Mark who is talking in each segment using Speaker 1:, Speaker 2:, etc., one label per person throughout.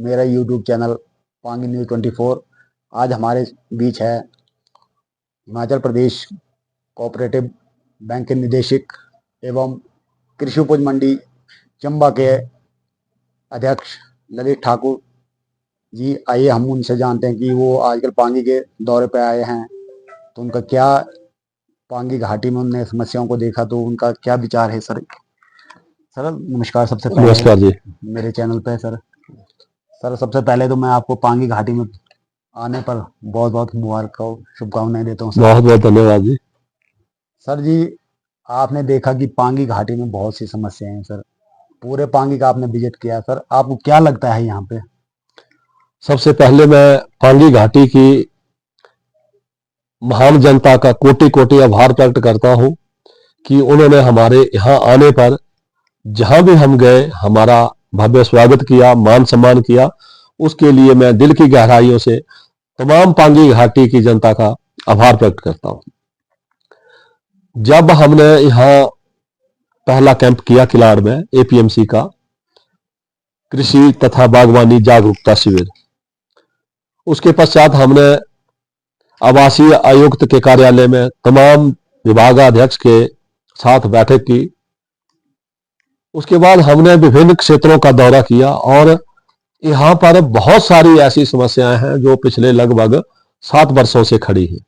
Speaker 1: मेरा YouTube channel Pangi news 24। आज हमारे बीच है हिमाचल प्रदेश कोऑपरेटिव बैंक के निदेशक एवं कृषि उपज मंडी चंबा के अध्यक्ष ललित ठाकुर जी। आइए हम उनसे जानते हैं कि वो आजकल पांगी के दौरे पे आए हैं, तो उनका क्या पांगी घाटी में उन्होंने समस्याओं को देखा तो उनका क्या विचार है। सर नमस्कार। सबसे पहले
Speaker 2: नमस्कार जी।
Speaker 1: मेरे चैनल पे सर सबसे पहले तो मैं आपको पांगी घाटी में आने पर बहुत बहुत मुबारक और शुभकामनाएं देता हूँ।
Speaker 2: बहुत बहुत धन्यवाद जी।
Speaker 1: सर जी, आपने देखा कि पांगी घाटी में बहुत सी समस्याएं हैं सर। पूरे पांगी का आपने विजिट किया सर, आपको क्या लगता है यहाँ पे?
Speaker 2: सबसे पहले मैं पांगी घाटी की महान जनता का कोटि कोटि आभार प्रकट करता हूँ कि उन्होंने हमारे यहाँ आने पर जहां भी हम गए हमारा भव्य स्वागत किया, मान सम्मान किया। उसके लिए मैं दिल की गहराइयों से तमाम पांगी घाटी की जनता का आभार प्रकट करता हूँ। जब हमने यहाँ पहला कैंप किया किलाड़ में एपीएमसी का कृषि तथा बागवानी जागरूकता शिविर, उसके पश्चात हमने आवासीय आयुक्त के कार्यालय में तमाम विभागाध्यक्ष के साथ बैठक की। उसके बाद हमने विभिन्न क्षेत्रों का दौरा किया और यहाँ पर बहुत सारी ऐसी समस्याएं हैं जो पिछले लगभग 7 वर्षों से खड़ी हैं।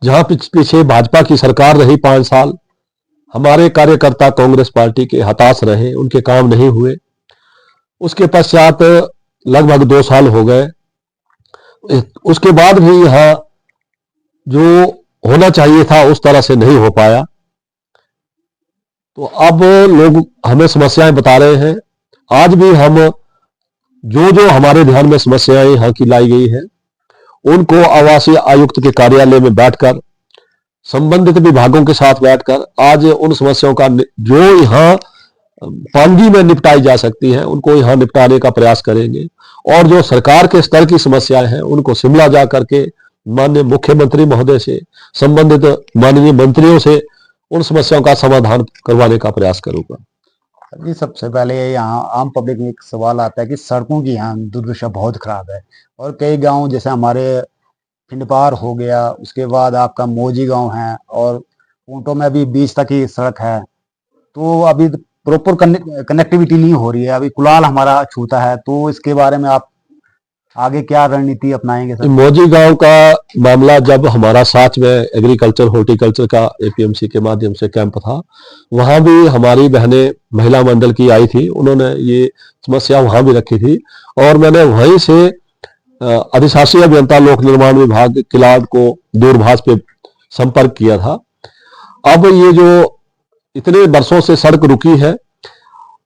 Speaker 2: जहां पीछे भाजपा की सरकार रही 5 साल, हमारे कार्यकर्ता कांग्रेस पार्टी के हताश रहे, उनके काम नहीं हुए। उसके पश्चात लगभग 2 साल हो गए। उसके बाद भी यहाँ जो होना चाहिए था उस तरह से नहीं हो पाया। तो अब लोग हमें समस्याएं बता रहे हैं। आज भी हम जो हमारे ध्यान में समस्याएं यहाँ की लाई गई है उनको आवासीय आयुक्त के कार्यालय में बैठकर संबंधित विभागों के साथ बैठकर आज उन समस्याओं का जो यहाँ पांगी में निपटाई जा सकती है उनको यहाँ निपटाने का प्रयास करेंगे। और जो सरकार के स्तर की समस्याएं हैं उनको शिमला जा करके माननीय मुख्यमंत्री महोदय से, संबंधित माननीय मंत्रियों से उन समस्याओं का समाधान करवाने का प्रयास करूंगा।
Speaker 1: जी, सबसे पहले यहाँ आम पब्लिक में एक सवाल आता है कि सड़कों की यहाँ दुर्दशा बहुत खराब है और कई गांव जैसे हमारे पिंडपार हो गया, उसके बाद आपका मोजी गांव है और ऊंटों में अभी बीच तक ही सड़क है, तो अभी प्रॉपर कनेक्टिविटी नहीं हो रही है। अभी कुलाल हमारा छूता है, तो इसके बारे में आप आगे क्या रणनीति अपनाएंगे सर?
Speaker 2: मोजी गांव का मामला जब हमारा साथ में एग्रीकल्चर हॉर्टिकल्चर का एपीएमसी के माध्यम से कैंप था, वहां भी हमारी बहनें महिला मंडल की आई थी, उन्होंने ये समस्या वहां भी रखी थी और मैंने वहीं से अधिशासी अभियंता लोक निर्माण विभाग किलाड़ को दूरभाष पे संपर्क किया था। अब ये जो इतने वर्षों से सड़क रुकी है,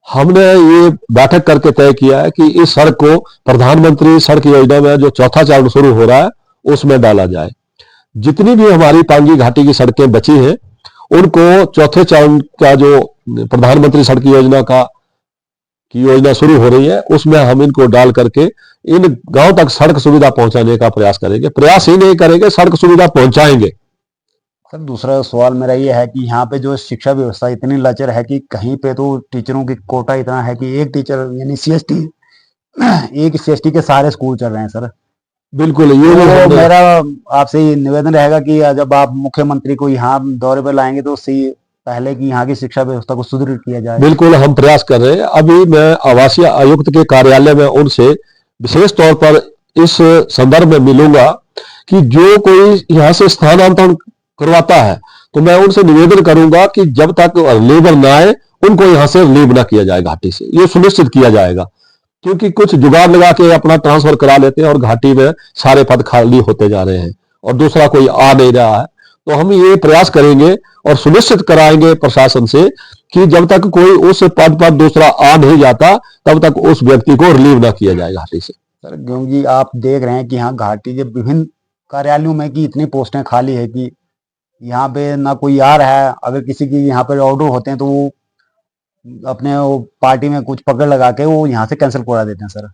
Speaker 2: हमने ये बैठक करके तय किया है कि इस सड़क को प्रधानमंत्री सड़क योजना में जो चौथा चरण शुरू हो रहा है उसमें डाला जाए। जितनी भी हमारी पांगी घाटी की सड़कें बची हैं उनको चौथे चरण का जो प्रधानमंत्री सड़क योजना की योजना शुरू हो रही है उसमें हम इनको डाल करके इन गांव तक सड़क सुविधा पहुंचाने का प्रयास करेंगे। प्रयास ही नहीं करेंगे, सड़क सुविधा पहुंचाएंगे।
Speaker 1: सर, दूसरा सवाल मेरा ये है कि यहाँ पे जो शिक्षा व्यवस्था इतनी लचर है कि कहीं पे तो टीचरों की कोटा इतना है कि एक टीचर यानी सीएसटी के सारे स्कूल चल रहे हैं सर।
Speaker 2: बिल्कुल, ये
Speaker 1: तो मेरा आपसे निवेदन रहेगा कि जब आप मुख्यमंत्री को यहाँ दौरे पर लाएंगे तो पहले की यहाँ की शिक्षा व्यवस्था को सुदृढ़ किया जाए।
Speaker 2: बिल्कुल, हम प्रयास कर रहे हैं। अभी मैं आवासीय आयुक्त के कार्यालय में उनसे विशेष तौर पर इस संदर्भ में मिलूंगा कि जो कोई यहाँ से स्थानांतरण करवाता है तो मैं उनसे निवेदन करूंगा कि जब तक लेबर ना आए उनको यहाँ से रिलीव ना किया जाए घाटी से, ये सुनिश्चित किया जाएगा। क्योंकि कुछ जुगाड़ लगा के अपना ट्रांसफर करा लेते हैं और घाटी में सारे पद खाली होते जा रहे हैं और दूसरा कोई आ नहीं रहा है। तो हम ये प्रयास करेंगे और सुनिश्चित कराएंगे प्रशासन से कि जब तक कोई उस पद पर दूसरा आ नहीं जाता तब तक उस व्यक्ति को रिलीव ना किया जाए घाटी से।
Speaker 1: सर, क्योंकि आप देख रहे हैं कि यहाँ घाटी के विभिन्न कार्यालयों में कि इतनी पोस्टें खाली है कि यहाँ पे ना कोई आ रहा है। अगर किसी की यहाँ पे ऑर्डर होते हैं तो वो अपने वो पार्टी में कुछ पकड़ लगा के वो यहाँ से कैंसिल करा देते हैं सर।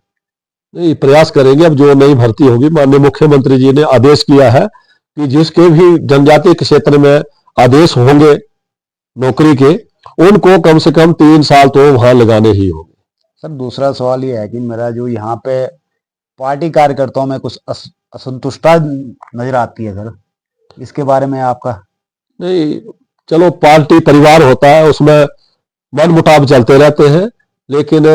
Speaker 2: नहीं, प्रयास करेंगे। अब जो नई भर्ती होगी, माननीय मुख्यमंत्री जी ने आदेश किया है कि जिसके भी जनजातीय क्षेत्र में आदेश होंगे नौकरी के, उनको कम से कम 3 साल तो वहां लगाने ही होंगे।
Speaker 1: सर दूसरा सवाल ये है कि मेरा जो यहाँ पे पार्टी कार्यकर्ताओं में कुछ असंतुष्टता नजर आती है सर, इसके बारे में आपका।
Speaker 2: नहीं, चलो पार्टी परिवार होता है, उसमें मन मुटाव चलते रहते हैं, लेकिन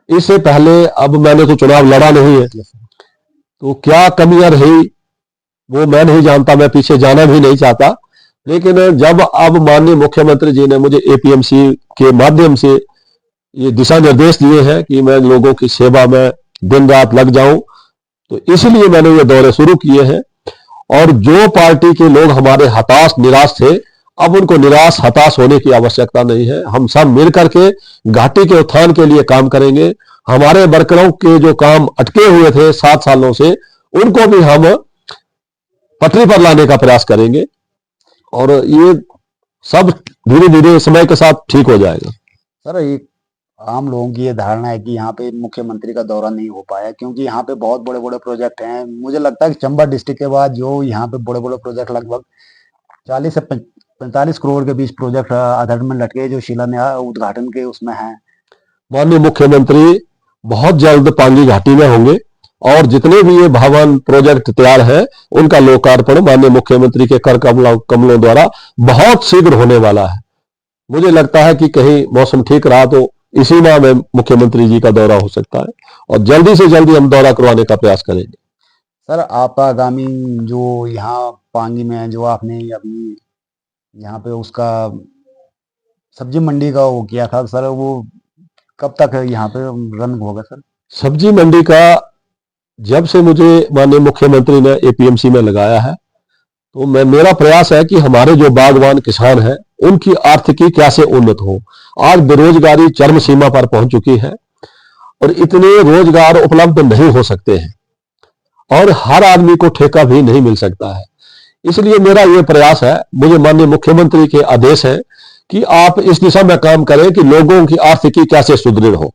Speaker 2: इससे पहले अब मैंने तो चुनाव लड़ा नहीं है, तो क्या कमियां रही वो मैं नहीं जानता, मैं पीछे जाना भी नहीं चाहता। लेकिन जब अब माननीय मुख्यमंत्री जी ने मुझे एपीएमसी के माध्यम से ये दिशा निर्देश दिए हैं कि मैं लोगों की सेवा में दिन रात लग जाऊं, तो इसलिए मैंने ये दौरे शुरू किए हैं। और जो पार्टी के लोग हमारे हताश निराश थे, अब उनको निराश हताश होने की आवश्यकता नहीं है। हम सब मिलकर के घाटी के उत्थान के लिए काम करेंगे। हमारे वर्करों के जो काम अटके हुए थे 7 सालों से, उनको भी हम पटरी पर लाने का प्रयास करेंगे, और ये सब धीरे धीरे समय के साथ ठीक हो जाएगा।
Speaker 1: सर एक आम लोगों की ये धारणा है कि यहाँ पे मुख्यमंत्री का दौरा नहीं हो पाया क्योंकि यहाँ पे बहुत बड़े बड़े प्रोजेक्ट हैं। मुझे लगता है कि चंबा डिस्ट्रिक्ट के बाद जो यहाँ पे बड़े बड़े प्रोजेक्ट लगभग 40 से 45 करोड़ के बीच प्रोजेक्ट अधर में लटके जो शिलान्यास उद्घाटन के उसमें हैं।
Speaker 2: माननीय मुख्यमंत्री बहुत जल्द पांगी घाटी में होंगे, और जितने भी ये भवन प्रोजेक्ट तैयार है उनका लोकार्पण माननीय मुख्यमंत्री के कर कमलों द्वारा बहुत शीघ्र होने वाला है। मुझे लगता है कि कहीं मौसम ठीक रहा तो इसी माह में मुख्यमंत्री जी का दौरा हो सकता है, और जल्दी से जल्दी हम दौरा करवाने का प्रयास करेंगे।
Speaker 1: सर आपका आगामी जो यहाँ पांगी में है, जो आपने अपनी यहाँ पे उसका सब्जी मंडी का वो किया था सर, वो कब तक यहाँ पे रन होगा सर?
Speaker 2: सब्जी मंडी का जब से मुझे माननीय मुख्यमंत्री ने एपीएमसी में लगाया है, तो मेरा प्रयास है कि हमारे जो बागवान किसान हैं उनकी आर्थिकी कैसे उन्नत हो। आज बेरोजगारी चरम सीमा पर पहुंच चुकी है, और इतने रोजगार उपलब्ध नहीं हो सकते हैं, और हर आदमी को ठेका भी नहीं मिल सकता है। इसलिए मेरा यह प्रयास है, मुझे माननीय मुख्यमंत्री के आदेश है कि आप इस दिशा में काम करें कि लोगों की आर्थिकी कैसे सुदृढ़ हो।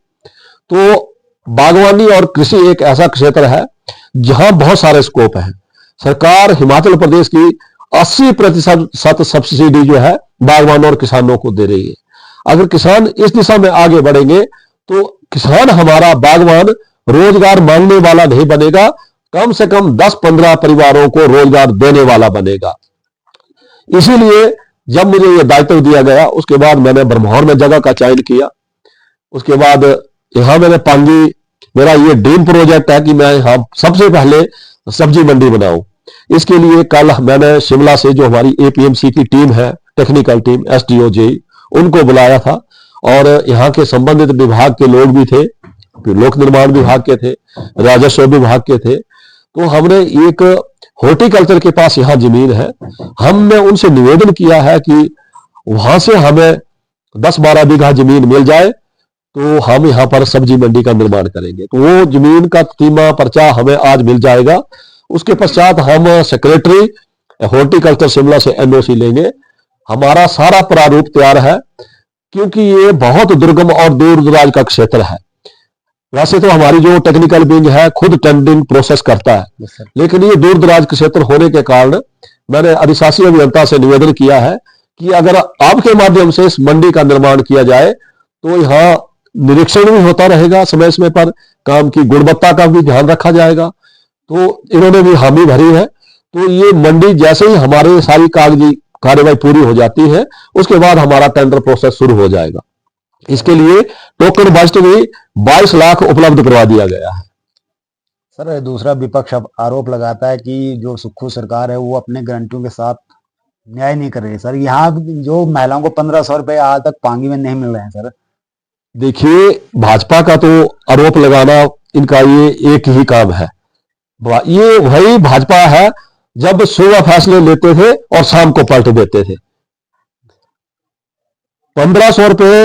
Speaker 2: तो बागवानी और कृषि एक ऐसा क्षेत्र है जहां बहुत सारे स्कोप है। सरकार हिमाचल प्रदेश की 80% सब्सिडी जो है बागवानों और किसानों को दे रही है। अगर किसान इस दिशा में आगे बढ़ेंगे तो किसान हमारा बागवान रोजगार मांगने वाला नहीं बनेगा, कम से कम 10-15 परिवारों को रोजगार देने वाला बनेगा। इसीलिए जब मुझे यह दायित्व दिया गया, उसके बाद मैंने ब्रह्मौर में जगह का चयन किया। उसके बाद यहां मैंने पांगी, मेरा ये ड्रीम प्रोजेक्ट है कि मैं यहां सबसे पहले सब्जी मंडी बनाऊं। इसके लिए कल मैंने शिमला से जो हमारी एपीएमसी की टीम है, टेक्निकल टीम, एसडीओ जेई, उनको बुलाया था, और यहाँ के संबंधित विभाग के लोग भी थे, लोक निर्माण विभाग के थे, राजस्व विभाग के थे। तो हमने एक हॉर्टिकल्चर के पास यहाँ जमीन है, हमने उनसे निवेदन किया है कि वहां से हमें 10-12 बीघा जमीन मिल जाए तो हम यहाँ पर सब्जी मंडी का निर्माण करेंगे। तो वो जमीन का कीमा पर्चा हमें आज मिल जाएगा। उसके पश्चात हम सेक्रेटरी हॉर्टिकल्चर शिमला से एनओसी लेंगे। हमारा सारा प्रारूप तैयार है, क्योंकि ये बहुत दुर्गम और दूर दराज का क्षेत्र है। वैसे तो हमारी जो टेक्निकल विंग है खुद टेंडरिंग प्रोसेस करता है, लेकिन ये दूर दराज क्षेत्र होने के कारण मैंने अधिशासी अभियंता से निवेदन किया है कि अगर आपके माध्यम से इस मंडी का निर्माण किया जाए तो यहाँ निरीक्षण भी होता रहेगा, समय समय पर काम की गुणवत्ता का भी ध्यान रखा जाएगा। तो इन्होंने भी हामी भरी है। तो ये मंडी जैसे ही हमारे सारी कागजी कार्यवाही पूरी हो जाती है, उसके बाद हमारा टेंडर प्रोसेस शुरू हो जाएगा। इसके लिए टोकन बजट भी 22 लाख उपलब्ध करवा दिया गया है।
Speaker 1: सर दूसरा विपक्ष अब आरोप लगाता है कि जो सुक्खू सरकार है वो अपने गारंटियों के साथ न्याय नहीं कर रही। सर यहाँ जो महिलाओं को 1500 रुपए आज तक पांगी में नहीं मिल रहे हैं सर।
Speaker 2: देखिए, भाजपा का तो आरोप लगाना इनका ये एक ही काम है। ये वही भाजपा है जब सुबह फैसले लेते थे और शाम को पलट देते थे। 1500 रुपए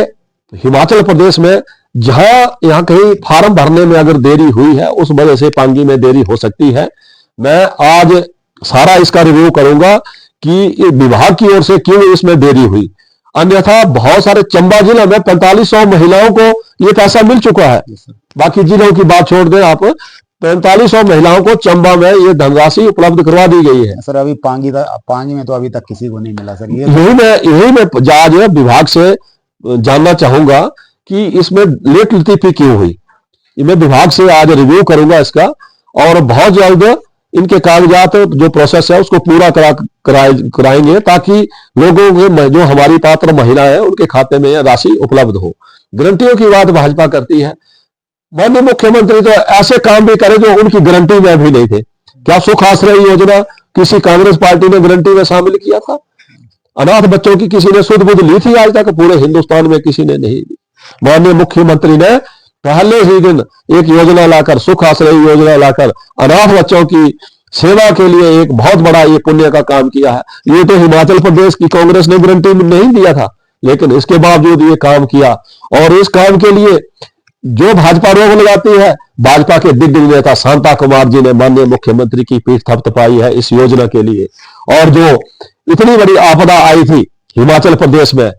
Speaker 2: हिमाचल प्रदेश में, जहां यहां कहीं फार्म भरने में अगर देरी हुई है उस वजह से पांगी में देरी हो सकती है। मैं आज सारा इसका रिव्यू करूंगा कि विभाग की ओर से क्यों इसमें देरी हुई। अन्यथा बहुत सारे चंबा जिले में 4500 महिलाओं को ये पैसा मिल चुका है। बाकी जिलों की बात छोड़ दें आप, 4500 महिलाओं को चंबा में ये धनराशि उपलब्ध करवा दी गई है।
Speaker 1: सर अभी पांगी में तो अभी तक किसी को नहीं मिला सर।
Speaker 2: यही मैं आज विभाग से जानना चाहूंगा कि इसमें लेट लतीफी क्यों हुई। मैं विभाग से आज रिव्यू करूंगा इसका, और बहुत जल्द इनके कागजात जो प्रोसेस है उसको पूरा कराएंगे, ताकि लोगों के जो हमारी पात्र महिला है उनके खाते में राशि उपलब्ध हो। गारंटियों की बात भाजपा करती है, माननीय मुख्यमंत्री तो ऐसे काम भी करे जो उनकी गारंटी में भी नहीं थे। क्या सुख आश्रय योजना किसी कांग्रेस पार्टी ने गारंटी में शामिल किया था? अनाथ बच्चों की किसी ने सुध बुध ली थी? आज तक पूरे हिंदुस्तान में किसी ने नहीं ली। माननीय मुख्यमंत्री ने पहले ही दिन एक योजना लाकर, सुख आश्रय योजना लाकर अनाथ बच्चों की सेवा के लिए एक बहुत बड़ा ये पुण्य का काम किया है। ये तो हिमाचल प्रदेश की कांग्रेस ने गारंटी में नहीं दिया था, लेकिन इसके बावजूद ये काम किया। और इस काम के लिए जो भाजपा रोक लगाती है, भाजपा के दिग्गज नेता शांता कुमार जी ने माननीय मुख्यमंत्री की पीठ थपथपाई है इस योजना के लिए। और जो इतनी बड़ी आपदा आई थी हिमाचल प्रदेश में,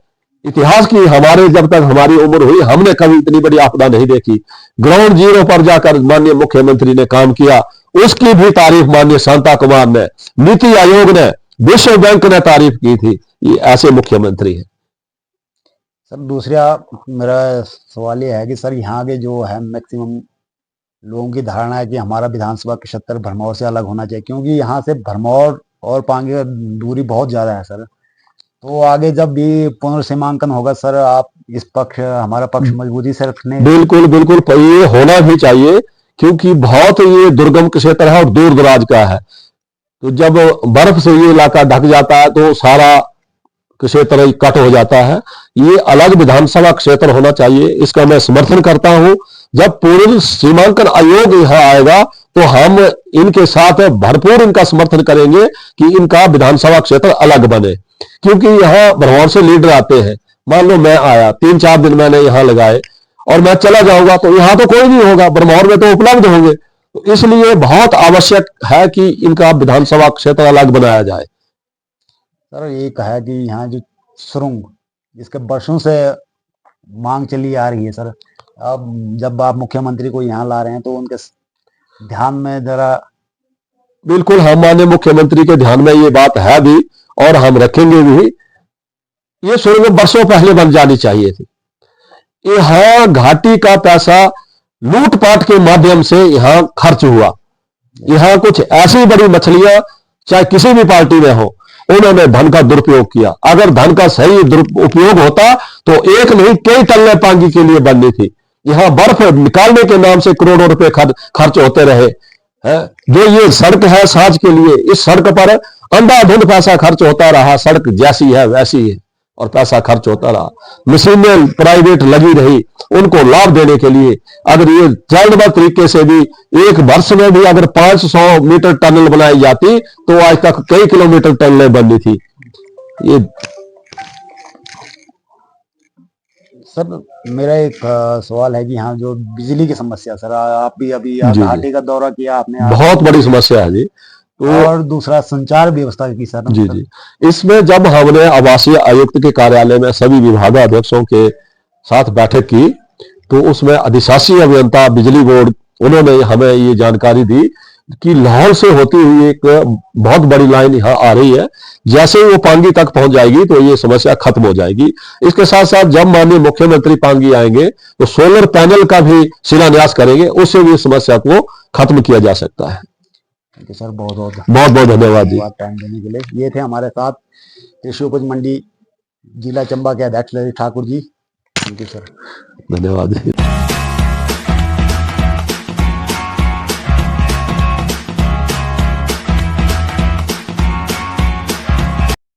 Speaker 2: इतिहास की, हमारे जब तक हमारी उम्र हुई हमने कभी इतनी बड़ी आपदा नहीं देखी। ग्राउंड जीरो पर जाकर माननीय मुख्यमंत्री ने काम किया, उसकी भी तारीफ माननीय शांता कुमार ने, नीति आयोग ने, विश्व बैंक ने तारीफ की थी। ये ऐसे मुख्यमंत्री है।
Speaker 1: सर दूसरा मेरा सवाल ये है कि सर यहाँ के जो है मैक्सिमम लोगों की धारणा है कि हमारा विधानसभा क्षेत्र भरमौर से अलग होना चाहिए, क्योंकि यहाँ से भरमौर और पांगी का दूरी बहुत ज्यादा है सर। तो आगे जब भी पुनर्सीमांकन होगा सर, आप इस पक्ष, हमारा पक्ष मजबूती से रखने।
Speaker 2: बिल्कुल बिल्कुल, ये होना भी चाहिए, क्योंकि बहुत ये दुर्गम क्षेत्र है और दूर दराज का है। तो जब बर्फ से ये इलाका ढक जाता है तो सारा क्षेत्र कट हो जाता है। ये अलग विधानसभा क्षेत्र होना चाहिए, इसका मैं समर्थन करता हूं। जब पूर्ण सीमांकन आयोग यहाँ आएगा तो हम इनके साथ भरपूर इनका समर्थन करेंगे कि इनका विधानसभा क्षेत्र अलग बने, क्योंकि यहाँ भरमौर से लीडर आते हैं। मान लो मैं आया, 3-4 दिन मैंने यहाँ लगाए और मैं चला जाऊंगा तो यहाँ तो कोई नहीं होगा, भरमौर में तो उपलब्ध होंगे। तो इसलिए बहुत आवश्यक है कि इनका विधानसभा क्षेत्र अलग बनाया जाए।
Speaker 1: सर एक है कि यहाँ जो सुरंग, जिसके वर्षों से मांग चली आ रही है सर, अब जब आप मुख्यमंत्री को यहाँ ला रहे हैं तो उनके ध्यान में जरा।
Speaker 2: बिल्कुल, हम माननीय मुख्यमंत्री के ध्यान में ये बात है भी और हम रखेंगे भी। ये सुरंग वर्षों पहले बन जानी चाहिए थी। यहाँ घाटी का पैसा लूटपाट के माध्यम से यहाँ खर्च हुआ। यहाँ कुछ ऐसी बड़ी मछलियां चाहे किसी भी पार्टी में हो, उन्होंने धन का दुरुपयोग किया। अगर धन का सही उपयोग होता तो एक नहीं कई टल्ले पांगी के लिए बननी थी। यहाँ बर्फ निकालने के नाम से करोड़ों रुपए खर्च होते रहे हैं। जो ये सड़क है साज के लिए, इस सड़क पर अंधाधुंध पैसा खर्च होता रहा। सड़क जैसी है वैसी है और पैसा खर्च होता रहा। मशीनें प्राइवेट लगी रही उनको लाभ देने के लिए। अगर ये चरणबद्ध तरीके से भी एक वर्ष में भी अगर 500 मीटर टनल बनाई जाती तो आज तक कई किलोमीटर टनलें बननी थी। ये
Speaker 1: सर मेरा एक सवाल है कि यहाँ जो बिजली की समस्या, सर आप भी अभी घाटी का दौरा किया आपने,
Speaker 2: बहुत बड़ी समस्या है जी।
Speaker 1: और दूसरा संचार व्यवस्था की सर।
Speaker 2: जी जी, इसमें जब हमने आवासीय आयुक्त के कार्यालय में सभी विभागाध्यक्षों के साथ बैठक की तो उसमें अधिशासी अभियंता बिजली बोर्ड, उन्होंने हमें ये जानकारी दी कि लाहौल से होती हुई एक बहुत बड़ी लाइन यहाँ आ रही है। जैसे ही वो पांगी तक पहुंच जाएगी तो ये समस्या खत्म हो जाएगी। इसके साथ साथ जब माननीय मुख्यमंत्री पांगी आएंगे तो सोलर पैनल का भी शिलान्यास करेंगे, उससे भी समस्या को खत्म किया जा सकता है।
Speaker 1: सर बहुत
Speaker 2: बहुत धन्यवाद जी
Speaker 1: टाइम देने के लिए। ये थे हमारे साथ कृषि उपज मंडी जिला चंबा के अध्यक्ष Lalit Thakur ji. Thank you sir,
Speaker 2: धन्यवाद जी।